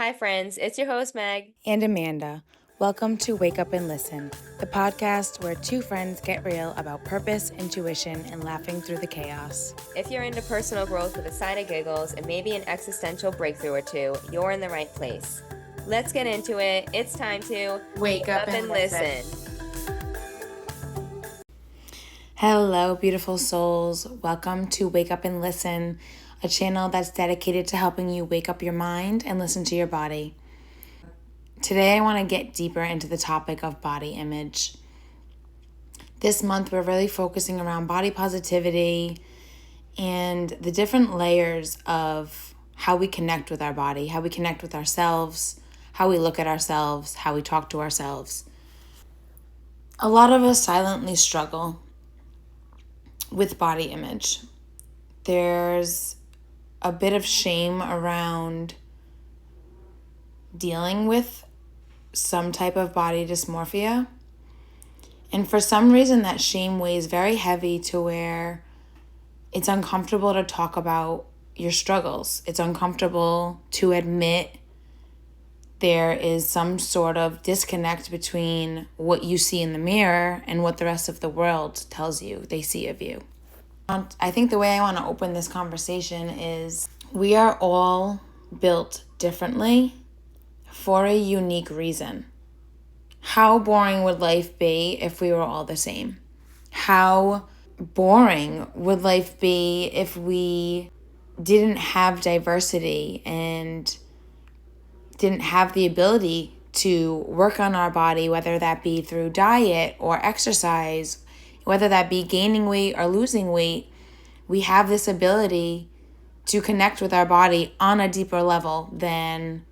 Hi, friends. It's your host, Meg. And Amanda. Welcome to Wake Up and Listen, the podcast where two friends get real about purpose, intuition, and laughing through the chaos. If you're into personal growth with a side of giggles and maybe an existential breakthrough or two, you're in the right place. Let's get into it. It's time to Wake up and listen. Hello, beautiful souls. Welcome to Wake Up and Listen, a channel that's dedicated to helping you wake up your mind and listen to your body. Today, I want to get deeper into the topic of body image. This month, we're really focusing around body positivity and the different layers of how we connect with our body, how we connect with ourselves, how we look at ourselves, how we talk to ourselves. A lot of us silently struggle with body image. There's a bit of shame around dealing with some type of body dysmorphia. And for some reason, that shame weighs very heavy to where it's uncomfortable to talk about your struggles. It's uncomfortable to admit there is some sort of disconnect between what you see in the mirror and what the rest of the world tells you they see of you. I think the way I want to open this conversation is we are all built differently for a unique reason. How boring would life be if we were all the same? How boring would life be if we didn't have diversity and didn't have the ability to work on our body, whether that be through diet or exercise, whether that be gaining weight or losing weight? We have this ability to connect with our body on a deeper level than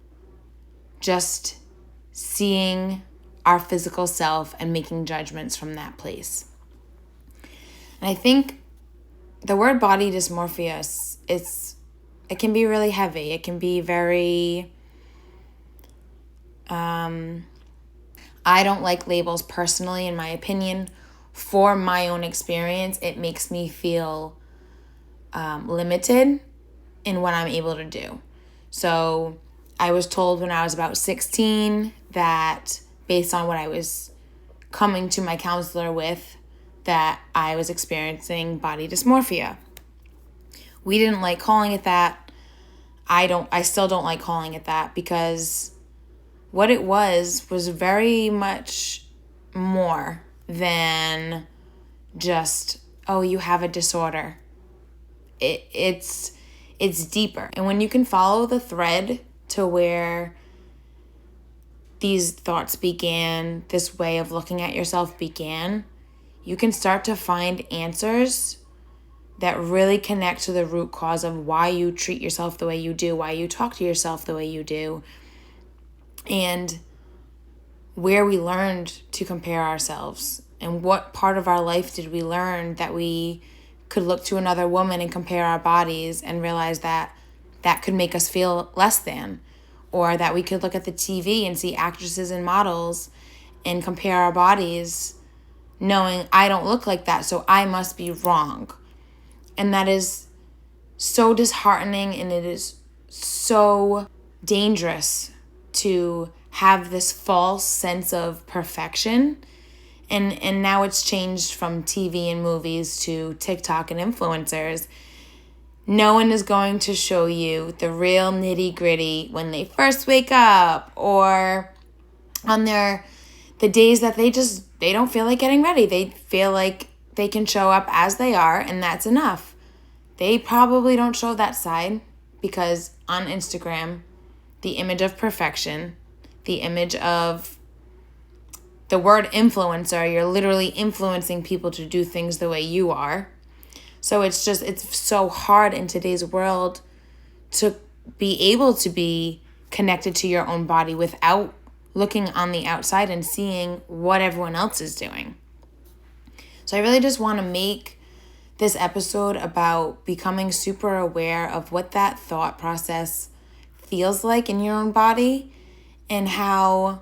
just seeing our physical self and making judgments from that place. And I think the word body dysmorphia, it can be really heavy. It can be very, I don't like labels personally, in my opinion. For my own experience, it makes me feel limited in what I'm able to do. So I was told when I was about 16 that based on what I was coming to my counselor with, that I was experiencing body dysmorphia. We didn't like calling it that. I still don't like calling it that, because what it was very much more than just, oh, you have a disorder. It's deeper. And when you can follow the thread to where these thoughts began, this way of looking at yourself began, you can start to find answers that really connect to the root cause of why you treat yourself the way you do, why you talk to yourself the way you do, and where we learned to compare ourselves, and what part of our life did we learn that we could look to another woman and compare our bodies and realize that that could make us feel less than, or that we could look at the TV and see actresses and models and compare our bodies knowing I don't look like that, so I must be wrong. And that is so disheartening, and it is so dangerous to have this false sense of perfection. And now it's changed from TV and movies to TikTok and influencers. No one is going to show you the real nitty-gritty when they first wake up, or on the days that they don't feel like getting ready. They feel like they can show up as they are, and that's enough. They probably don't show that side, because on Instagram, the image of perfection, the image of the word influencer, you're literally influencing people to do things the way you are. So it's so hard in today's world to be able to be connected to your own body without looking on the outside and seeing what everyone else is doing. So I really just want to make this episode about becoming super aware of what that thought process feels like in your own body, and how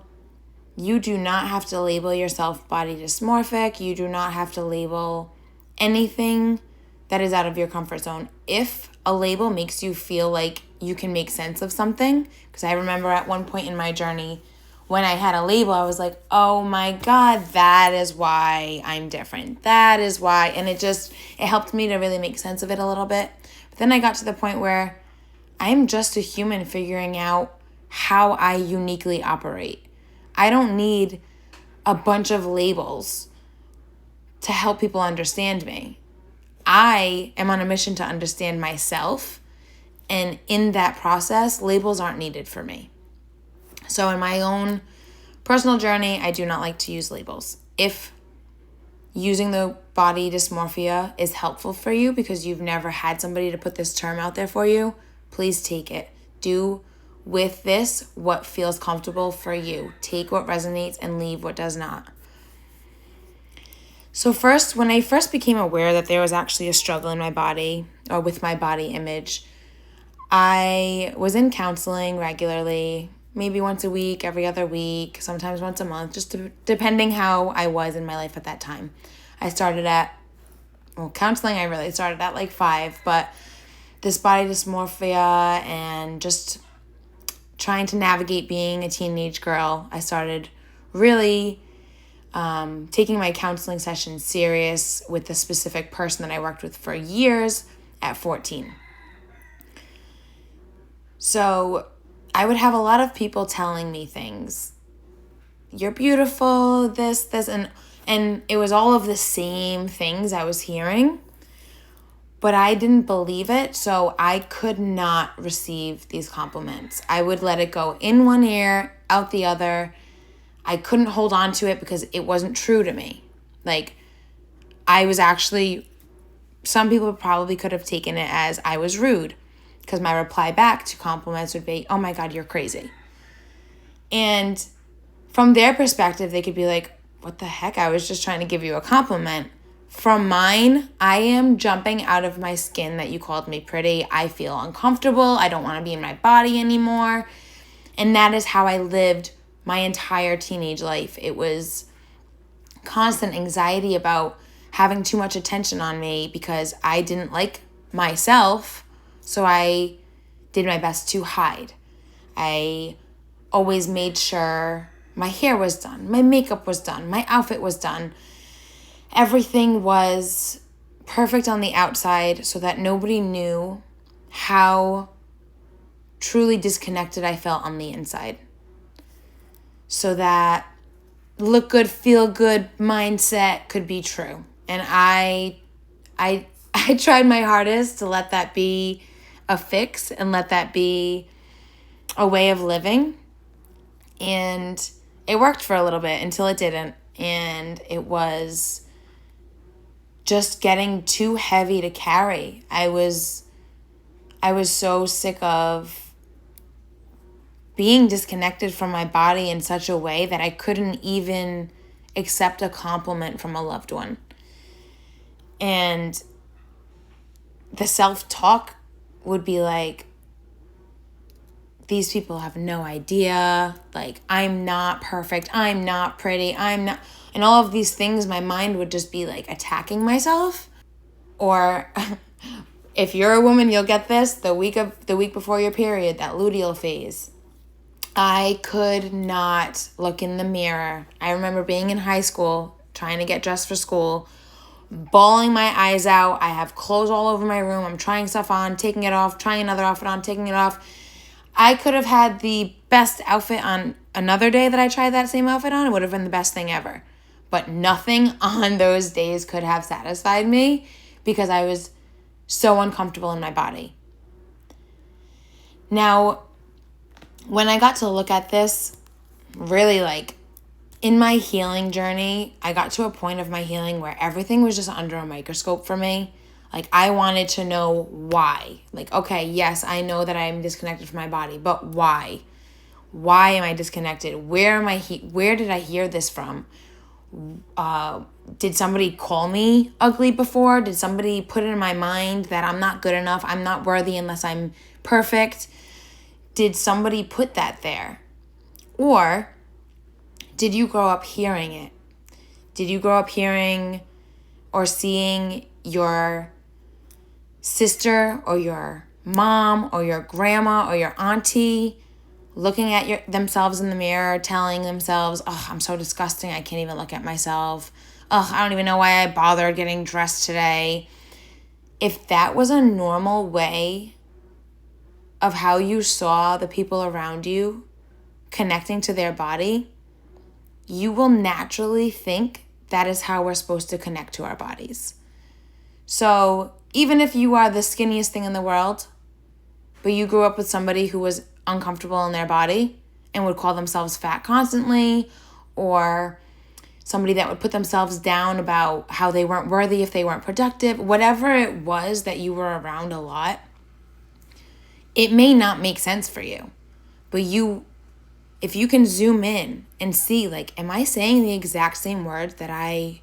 you do not have to label yourself body dysmorphic. You do not have to label anything that is out of your comfort zone. If a label makes you feel like you can make sense of something, because I remember at one point in my journey when I had a label, I was like, oh my God, that is why I'm different. That is why. And it helped me to really make sense of it a little bit. But then I got to the point where I'm just a human figuring out how I uniquely operate. I don't need a bunch of labels to help people understand me. I am on a mission to understand myself. And in that process, labels aren't needed for me. So in my own personal journey, I do not like to use labels. If using the body dysmorphia is helpful for you because you've never had somebody to put this term out there for you, please take it. Do with this what feels comfortable for you. Take what resonates and leave what does not. So when I first became aware that there was actually a struggle in my body or with my body image, I was in counseling regularly, maybe once a week, every other week, sometimes once a month, just depending how I was in my life at that time. Counseling I really started at like 5, but this body dysmorphia and just trying to navigate being a teenage girl, I started really taking my counseling sessions serious with the specific person that I worked with for years at 14. So I would have a lot of people telling me things. You're beautiful, this, and it was all of the same things I was hearing, but I didn't believe it, so I could not receive these compliments. I would let it go in one ear, out the other. I couldn't hold on to it because it wasn't true to me. Some people probably could have taken it as I was rude, because my reply back to compliments would be, oh my God, you're crazy. And from their perspective, they could be like, what the heck? I was just trying to give you a compliment. From mine, I am jumping out of my skin that you called me pretty. I feel uncomfortable. I don't want to be in my body anymore. And that is how I lived my entire teenage life. It was constant anxiety about having too much attention on me because I didn't like myself. So I did my best to hide. I always made sure my hair was done, my makeup was done, my outfit was done. Everything was perfect on the outside so that nobody knew how truly disconnected I felt on the inside. So that look good, feel good mindset could be true. And I tried my hardest to let that be a fix and let that be a way of living. And it worked for a little bit until it didn't. And it was just getting too heavy to carry. I was so sick of being disconnected from my body in such a way that I couldn't even accept a compliment from a loved one. And the self-talk would be like, these people have no idea, like, I'm not perfect, I'm not pretty, I'm not, and all of these things, my mind would just be like attacking myself. Or if you're a woman, you'll get this, the week before your period, that luteal phase. I could not look in the mirror. I remember being in high school, trying to get dressed for school, bawling my eyes out. I have clothes all over my room. I'm trying stuff on, taking it off, trying another outfit on, taking it off. I could have had the best outfit on another day that I tried that same outfit on. It would have been the best thing ever. But nothing on those days could have satisfied me because I was so uncomfortable in my body. Now, when I got to look at this, really in my healing journey, I got to a point of my healing where everything was just under a microscope for me. I wanted to know why. Okay, yes, I know that I'm disconnected from my body, but why? Why am I disconnected? Where did I hear this from? Did somebody call me ugly before? Did somebody put it in my mind that I'm not good enough? I'm not worthy unless I'm perfect? Did somebody put that there? Or did you grow up hearing it? Did you grow up hearing or seeing your sister or your mom or your grandma or your auntie looking at themselves in the mirror, telling themselves, oh, I'm so disgusting, I can't even look at myself. Oh, I don't even know why I bothered getting dressed today. If that was a normal way of how you saw the people around you connecting to their body, you will naturally think that is how we're supposed to connect to our bodies. So even if you are the skinniest thing in the world, but you grew up with somebody who was uncomfortable in their body and would call themselves fat constantly, or somebody that would put themselves down about how they weren't worthy if they weren't productive, whatever it was that you were around a lot, it may not make sense for you. But if you can zoom in and see, like, am I saying the exact same words that I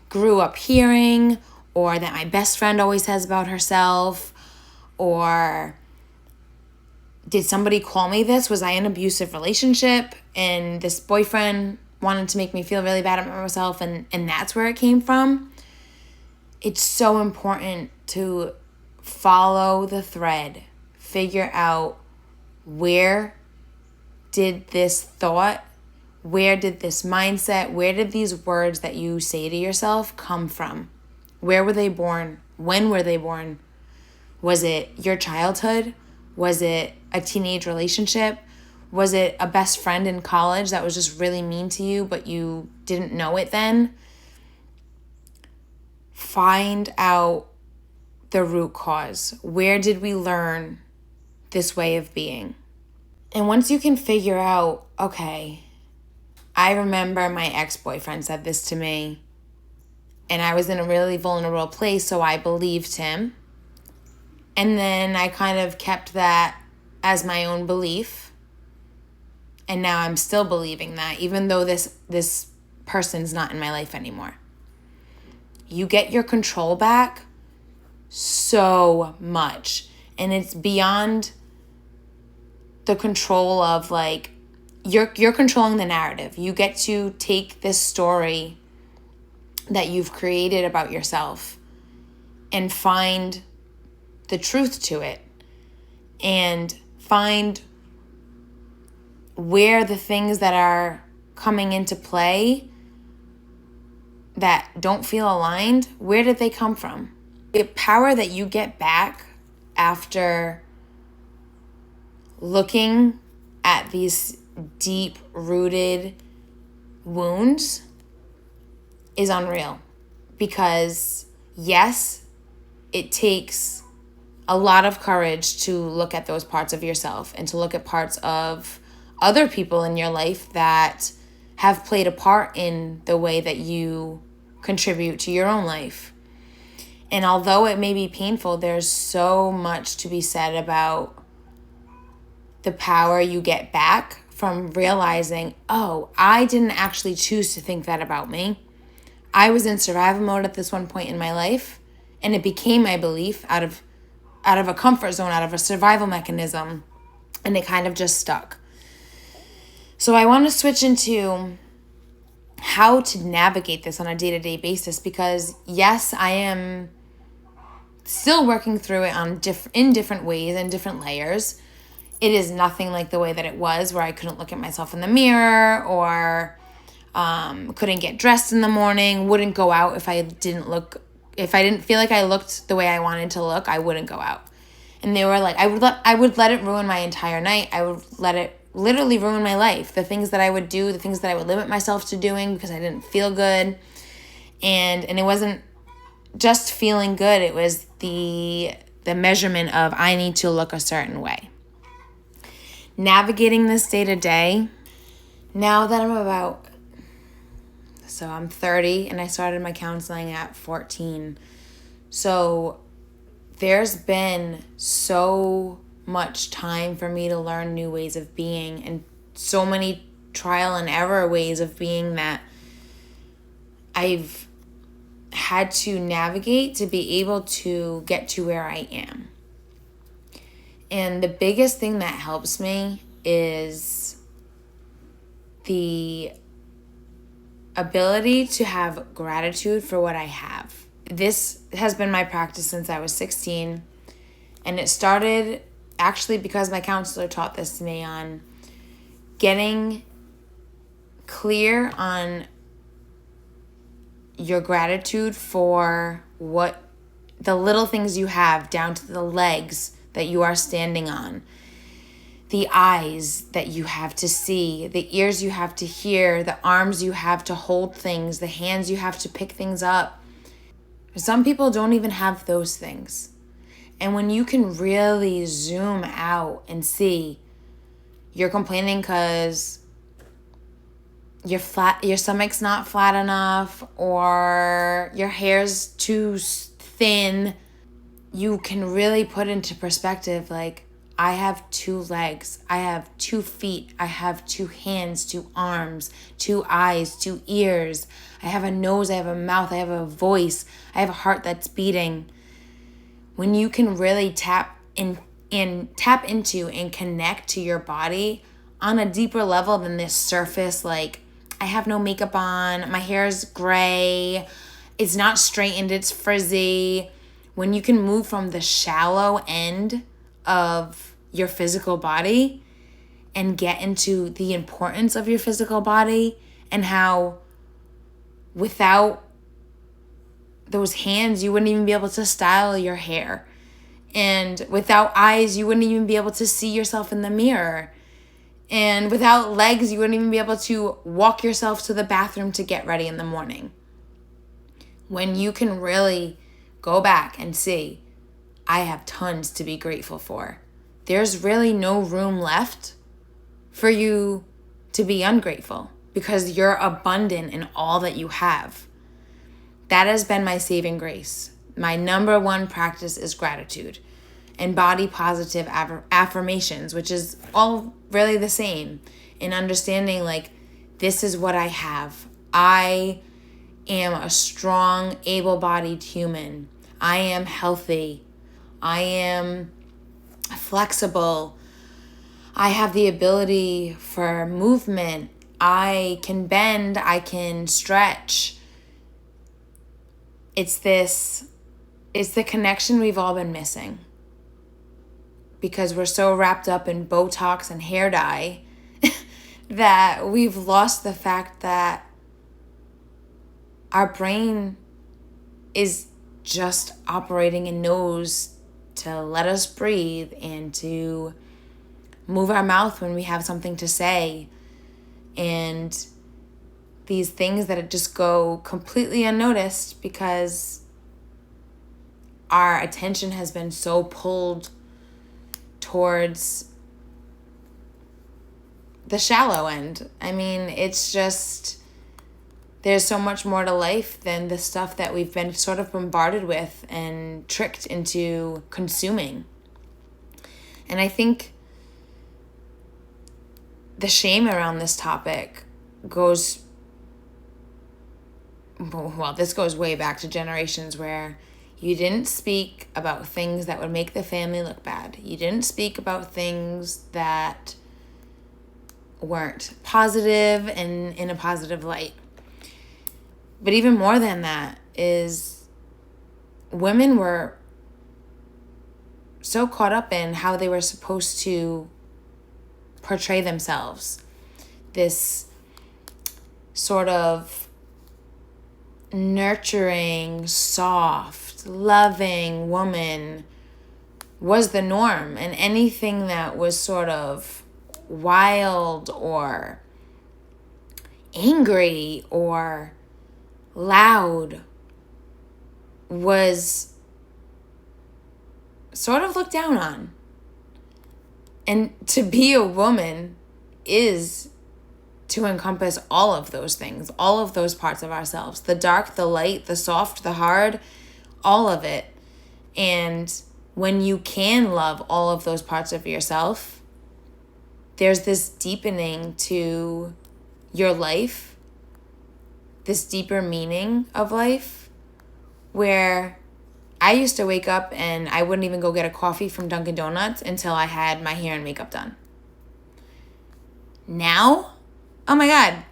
grew up hearing, or that my best friend always says about herself, or did somebody call me this? Was I in an abusive relationship and this boyfriend wanted to make me feel really bad about myself, and that's where it came from? It's so important to follow the thread, figure out where did this thought, where did this mindset, where did these words that you say to yourself come from? Where were they born? When were they born? Was it your childhood? Was it a teenage relationship? Was it a best friend in college that was just really mean to you, but you didn't know it then? Find out the root cause. Where did we learn this way of being? And once you can figure out, okay, I remember my ex-boyfriend said this to me, and I was in a really vulnerable place, so I believed him. And then I kind of kept that as my own belief. And now I'm still believing that, even though this person's not in my life anymore. You get your control back so much. And it's beyond the control of, like, you're controlling the narrative. You get to take this story that you've created about yourself and find the truth to it, and find where the things that are coming into play that don't feel aligned, where did they come from? The power that you get back after looking at these deep-rooted wounds is unreal. Because yes, it takes a lot of courage to look at those parts of yourself and to look at parts of other people in your life that have played a part in the way that you contribute to your own life. And although it may be painful, there's so much to be said about the power you get back from realizing, oh, I didn't actually choose to think that about me. I was in survival mode at this one point in my life, and it became my belief out of a comfort zone, out of a survival mechanism, and it kind of just stuck. So I want to switch into how to navigate this on a day-to-day basis, because yes, I am still working through it in different ways and different layers. It is nothing like the way that it was, where I couldn't look at myself in the mirror, or couldn't get dressed in the morning, wouldn't go out if I didn't feel like I looked the way I wanted to look, I wouldn't go out. And they were like, I would let it ruin my entire night. I would let it literally ruin my life. The things that I would do, the things that I would limit myself to doing because I didn't feel good. And it wasn't just feeling good. It was the measurement of, I need to look a certain way. Navigating this day to day, now that I'm 30 and I started my counseling at 14. So there's been so much time for me to learn new ways of being, and so many trial and error ways of being that I've had to navigate to be able to get to where I am. And the biggest thing that helps me is the ability to have gratitude for what I have. this has been my practice since I was 16. And it started actually because my counselor taught this to me, on getting clear on your gratitude for what the little things you have, down to the legs that you are standing on, the eyes that you have to see, the ears you have to hear, the arms you have to hold things, the hands you have to pick things up. Some people don't even have those things. And when you can really zoom out and see, you're complaining because your stomach's not flat enough, or your hair's too thin, you can really put into perspective, like, I have 2 legs, I have 2 feet, I have 2 hands, 2 arms, 2 eyes, 2 ears, I have a nose, I have a mouth, I have a voice, I have a heart that's beating. When you can really tap into and connect to your body on a deeper level than this surface, like, I have no makeup on, my hair is gray, it's not straightened, it's frizzy. When you can move from the shallow end of your physical body and get into the importance of your physical body, and how without those hands you wouldn't even be able to style your hair, and without eyes you wouldn't even be able to see yourself in the mirror, and without legs you wouldn't even be able to walk yourself to the bathroom to get ready in the morning. When you can really go back and see, I have tons to be grateful for, there's really no room left for you to be ungrateful, because you're abundant in all that you have. That has been my saving grace. My number 1 practice is gratitude and body positive affirmations, which is all really the same, in understanding, like, this is what I have. I am a strong, able-bodied human. I am healthy. I am flexible. I have the ability for movement. I can bend. I can stretch. It's the connection we've all been missing, because we're so wrapped up in Botox and hair dye that we've lost the fact that our brain is just operating and knows to let us breathe and to move our mouth when we have something to say. And these things that just go completely unnoticed because our attention has been so pulled towards the shallow end. I mean, it's just, there's so much more to life than the stuff that we've been sort of bombarded with and tricked into consuming. And I think the shame around this topic goes, well, this goes way back to generations where you didn't speak about things that would make the family look bad. You didn't speak about things that weren't positive and in a positive light. But even more than that is, women were so caught up in how they were supposed to portray themselves. This sort of nurturing, soft, loving woman was the norm. And anything that was sort of wild or angry or loud was sort of looked down on. And to be a woman is to encompass all of those things, all of those parts of ourselves, the dark, the light, the soft, the hard, all of it. And when you can love all of those parts of yourself, there's this deepening to your life, this deeper meaning of life, where I used to wake up and I wouldn't even go get a coffee from Dunkin' Donuts until I had my hair and makeup done. Now, oh my God,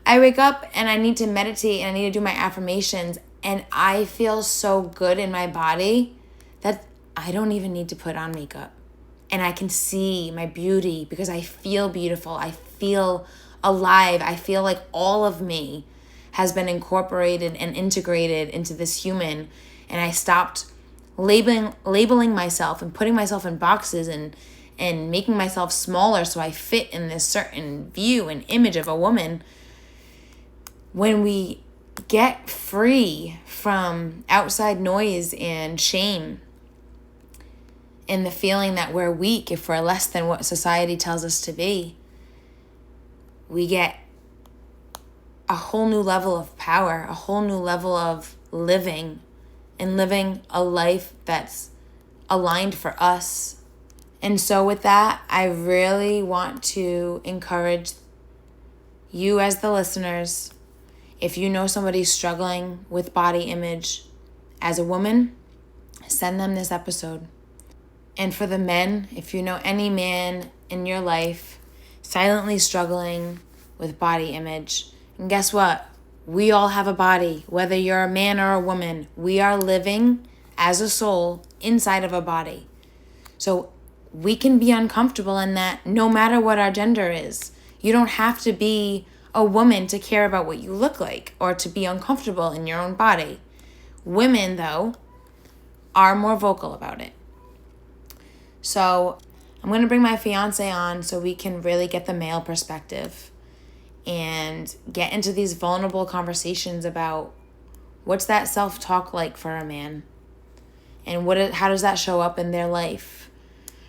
I wake up and I need to meditate and I need to do my affirmations And I feel so good in my body that I don't even need to put on makeup. And I can see my beauty because I feel beautiful. I feel alive. I feel like all of me has been incorporated and integrated into this human. And I stopped labeling myself and putting myself in boxes and making myself smaller so I fit in this certain view and image of a woman. When we get free from outside noise and shame and the feeling that we're weak if we're less than what society tells us to be, we get a whole new level of power, a whole new level of living, and living a life that's aligned for us. And so with that, I really want to encourage you as the listeners, if you know somebody struggling with body image as a woman, send them this episode. And for the men, if you know any man in your life silently struggling with body image, and guess what? We all have a body, whether you're a man or a woman. We are living as a soul inside of a body. So we can be uncomfortable in that no matter what our gender is. You don't have to be a woman to care about what you look like or to be uncomfortable in your own body. Women, though, are more vocal about it. So I'm going to bring my fiance on so we can really get the male perspective and get into these vulnerable conversations about what's that self-talk like for a man and how does that show up in their life.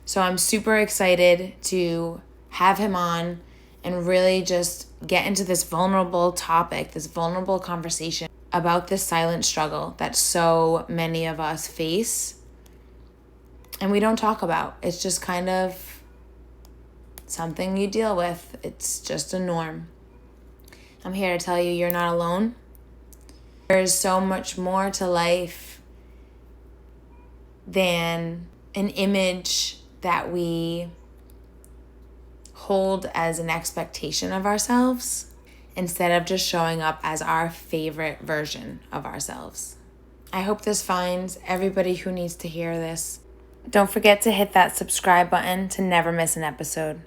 So I'm super excited to have him on and really just get into this vulnerable topic, this vulnerable conversation about this silent struggle that so many of us face and we don't talk about. It's just kind of something you deal with. It's just a norm. I'm here to tell you you're not alone. There's so much more to life than an image that we hold as an expectation of ourselves instead of just showing up as our favorite version of ourselves. I hope this finds everybody who needs to hear this. Don't forget to hit that subscribe button to never miss an episode.